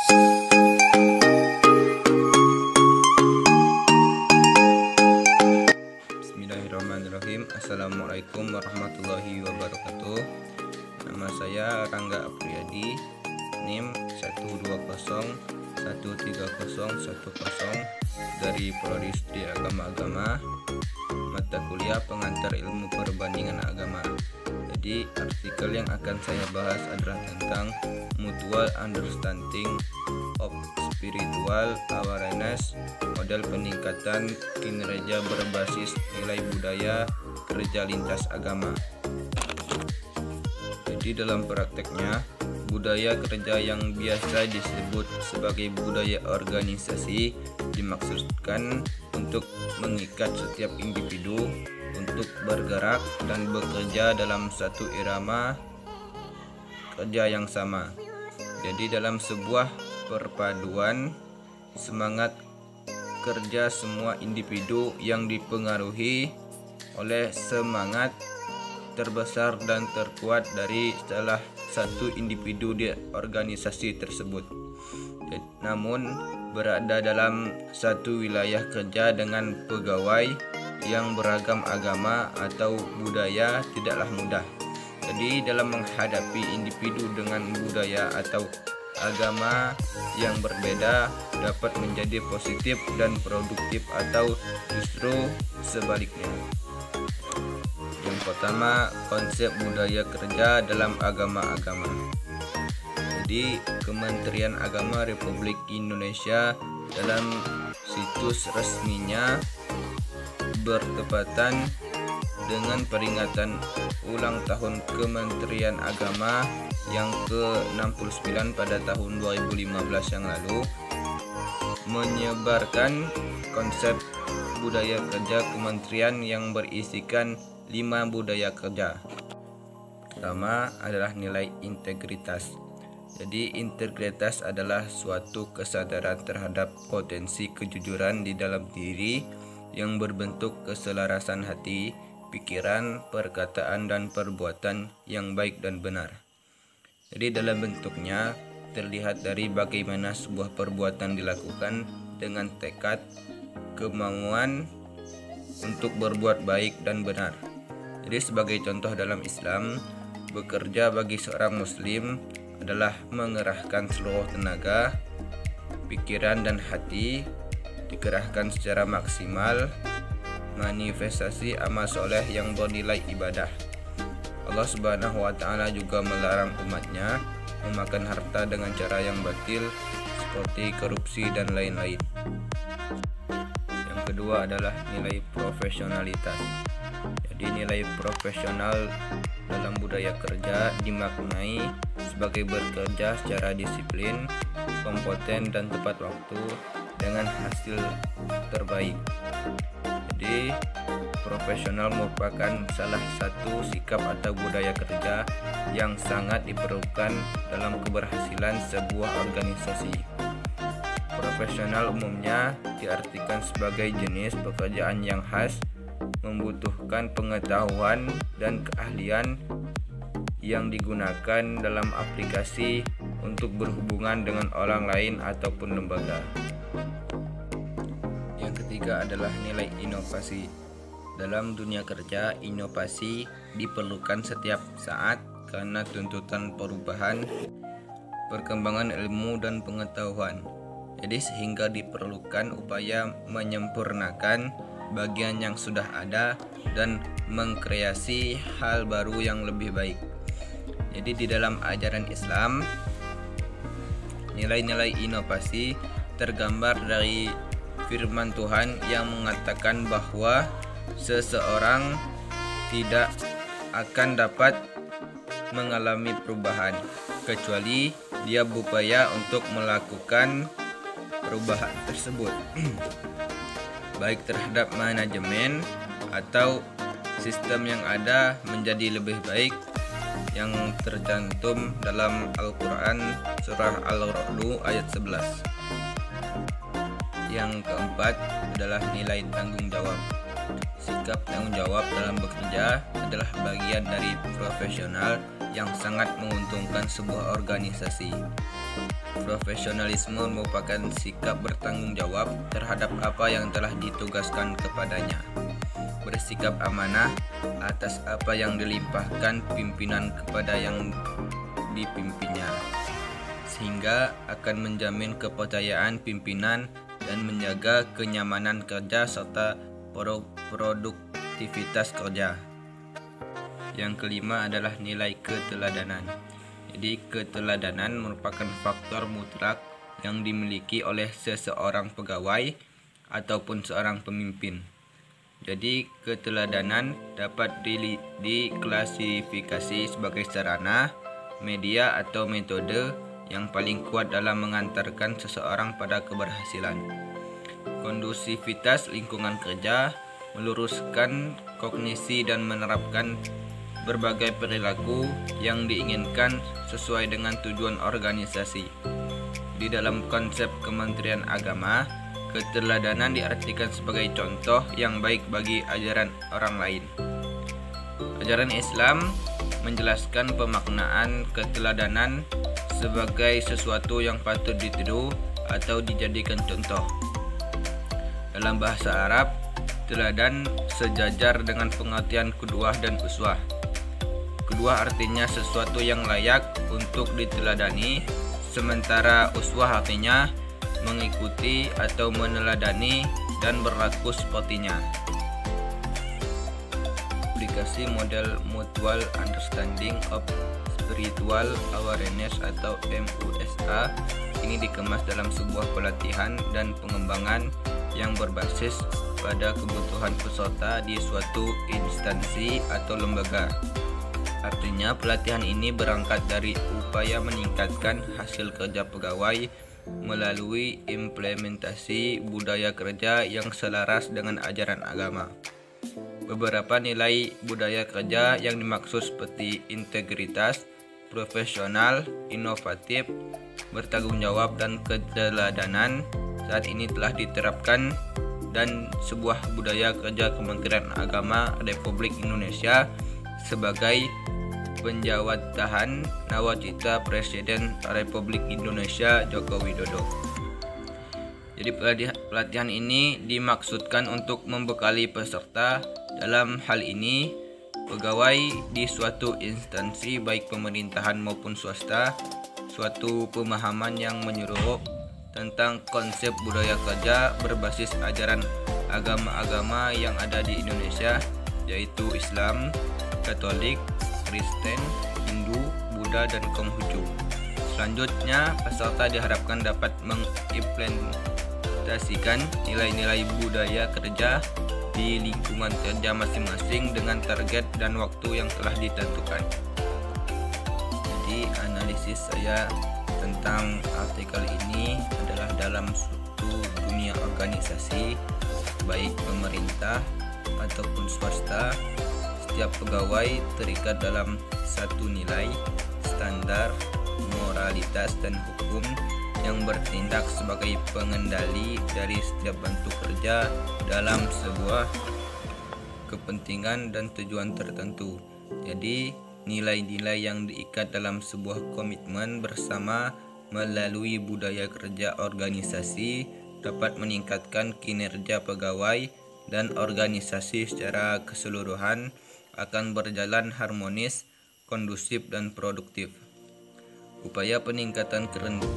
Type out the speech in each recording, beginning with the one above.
Bismillahirrahmanirrahim. Assalamualaikum warahmatullahi wabarakatuh. Nama saya Rangga Apriyadi, NIM 120130110 dari Prodi Studi Agama-Agama, mata kuliah pengantar ilmu perbandingan agama. Jadi artikel yang akan saya bahas adalah tentang Mutual Understanding of Spiritual Awareness, model peningkatan kinerja berbasis nilai budaya kerja lintas agama. Jadi dalam prakteknya, budaya kerja yang biasa disebut sebagai budaya organisasi dimaksudkan untuk mengikat setiap individu untuk bergerak dan bekerja dalam satu irama kerja yang sama. Jadi dalam sebuah perpaduan semangat kerja semua individu yang dipengaruhi oleh semangat terbesar dan terkuat dari salah satu individu di organisasi tersebut. Namun berada dalam satu wilayah kerja dengan pegawai yang beragam agama atau budaya tidaklah mudah. Jadi dalam menghadapi individu dengan budaya atau agama yang berbeda dapat menjadi positif dan produktif atau justru sebaliknya. Yang pertama, konsep budaya kerja dalam agama-agama. Jadi Kementerian Agama Republik Indonesia dalam situs resminya bertepatan dengan peringatan ulang tahun Kementerian Agama yang ke-69 pada tahun 2015 yang lalu menyebarkan konsep budaya kerja kementerian yang berisikan 5 budaya kerja. Pertama adalah nilai integritas. Jadi integritas adalah suatu kesadaran terhadap potensi kejujuran di dalam diri yang berbentuk keselarasan hati, pikiran, perkataan, dan perbuatan yang baik dan benar. Jadi dalam bentuknya terlihat dari bagaimana sebuah perbuatan dilakukan dengan tekad, kemauan untuk berbuat baik dan benar. Jadi sebagai contoh dalam Islam, bekerja bagi seorang muslim adalah mengerahkan seluruh tenaga, pikiran dan hati, dikerahkan secara maksimal, manifestasi amal soleh yang bernilai ibadah. Allah Subhanahu wa Ta'ala juga melarang umatnya memakan harta dengan cara yang batil seperti korupsi dan lain-lain. Yang kedua adalah nilai profesionalitas. Jadi nilai profesional dalam budaya kerja dimaknai sebagai bekerja secara disiplin, kompeten dan tepat waktu dengan hasil terbaik. Jadi profesional merupakan salah satu sikap atau budaya kerja yang sangat diperlukan dalam keberhasilan sebuah organisasi. Profesional umumnya diartikan sebagai jenis pekerjaan yang khas, membutuhkan pengetahuan dan keahlian yang digunakan dalam aplikasi untuk berhubungan dengan orang lain ataupun lembaga. Yang ketiga adalah nilai inovasi. Dalam dunia kerja, inovasi diperlukan setiap saat karena tuntutan perubahan, perkembangan ilmu dan pengetahuan. Jadi sehingga diperlukan upaya menyempurnakan bagian yang sudah ada dan mengkreasi hal baru yang lebih baik. Jadi di dalam ajaran Islam, nilai-nilai inovasi tergambar dari firman Tuhan yang mengatakan bahwa seseorang tidak akan dapat mengalami perubahan kecuali dia berupaya untuk melakukan perubahan tersebut baik terhadap manajemen atau sistem yang ada menjadi lebih baik, yang tercantum dalam Al-Quran surah Al-Ra'd ayat 11. Yang keempat adalah nilai tanggung jawab. Sikap tanggung jawab dalam bekerja adalah bagian dari profesional yang sangat menguntungkan sebuah organisasi. Profesionalisme merupakan sikap bertanggung jawab terhadap apa yang telah ditugaskan kepadanya. Bersikap amanah atas apa yang dilimpahkan pimpinan kepada yang dipimpinnya, sehingga akan menjamin kepercayaan pimpinan dan menjaga kenyamanan kerja serta produktivitas kerja. Yang kelima adalah nilai keteladanan. Jadi keteladanan merupakan faktor mutlak yang dimiliki oleh seseorang pegawai ataupun seorang pemimpin. Jadi keteladanan dapat diklasifikasi sebagai sarana, media atau metode yang paling kuat dalam mengantarkan seseorang pada keberhasilan. Kondusivitas lingkungan kerja meluruskan kognisi dan menerapkan berbagai perilaku yang diinginkan sesuai dengan tujuan organisasi. Di dalam konsep Kementerian Agama, keteladanan diartikan sebagai contoh yang baik bagi ajaran orang lain. Ajaran Islam menjelaskan pemaknaan keteladanan sebagai sesuatu yang patut ditiru atau dijadikan contoh. Dalam bahasa Arab, teladan sejajar dengan pengertian qudwah dan uswah. Qudwah artinya sesuatu yang layak untuk diteladani, sementara uswah artinya mengikuti atau meneladani dan berlaku sepertinya. Aplikasi model Mutual Understanding of Spiritual Awareness atau MUSA ini dikemas dalam sebuah pelatihan dan pengembangan yang berbasis pada kebutuhan peserta di suatu instansi atau lembaga. Artinya pelatihan ini berangkat dari upaya meningkatkan hasil kerja pegawai melalui implementasi budaya kerja yang selaras dengan ajaran agama. Beberapa nilai budaya kerja yang dimaksud seperti integritas, profesional, inovatif, bertanggung jawab, dan keteladanan saat ini telah diterapkan dan sebuah budaya kerja Kementerian Agama Republik Indonesia sebagai penjawatan nawacita Presiden Republik Indonesia Joko Widodo. Jadi pelatihan ini dimaksudkan untuk membekali peserta, dalam hal ini pegawai di suatu instansi baik pemerintahan maupun swasta, suatu pemahaman yang menyeluruh tentang konsep budaya kerja berbasis ajaran agama-agama yang ada di Indonesia, yaitu Islam, Katolik, Kristen, Hindu, Buddha, dan Konghucu. Selanjutnya, peserta diharapkan dapat mengimplementasikan nilai-nilai budaya kerja di lingkungan kerja masing-masing dengan target dan waktu yang telah ditentukan. Jadi, analisis saya tentang artikel ini adalah dalam suatu dunia organisasi, baik pemerintah ataupun swasta, setiap pegawai terikat dalam satu nilai, standar, moralitas, dan hukum yang bertindak sebagai pengendali dari setiap bentuk kerja dalam sebuah kepentingan dan tujuan tertentu. Jadi, nilai-nilai yang diikat dalam sebuah komitmen bersama melalui budaya kerja organisasi dapat meningkatkan kinerja pegawai dan organisasi secara keseluruhan akan berjalan harmonis, kondusif, dan produktif. Upaya peningkatan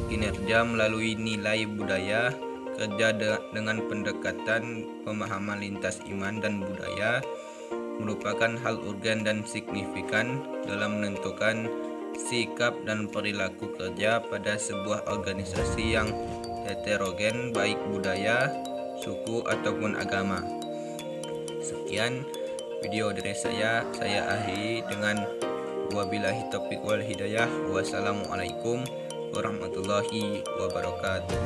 kinerja melalui nilai budaya kerja dengan pendekatan pemahaman lintas iman dan budaya merupakan hal urgen dan signifikan dalam menentukan sikap dan perilaku kerja pada sebuah organisasi yang heterogen baik budaya, suku, ataupun agama. Sekian video dari saya akhiri dengan wabillahi taufiq wal hidayah. Wassalamualaikum warahmatullahi wabarakatuh.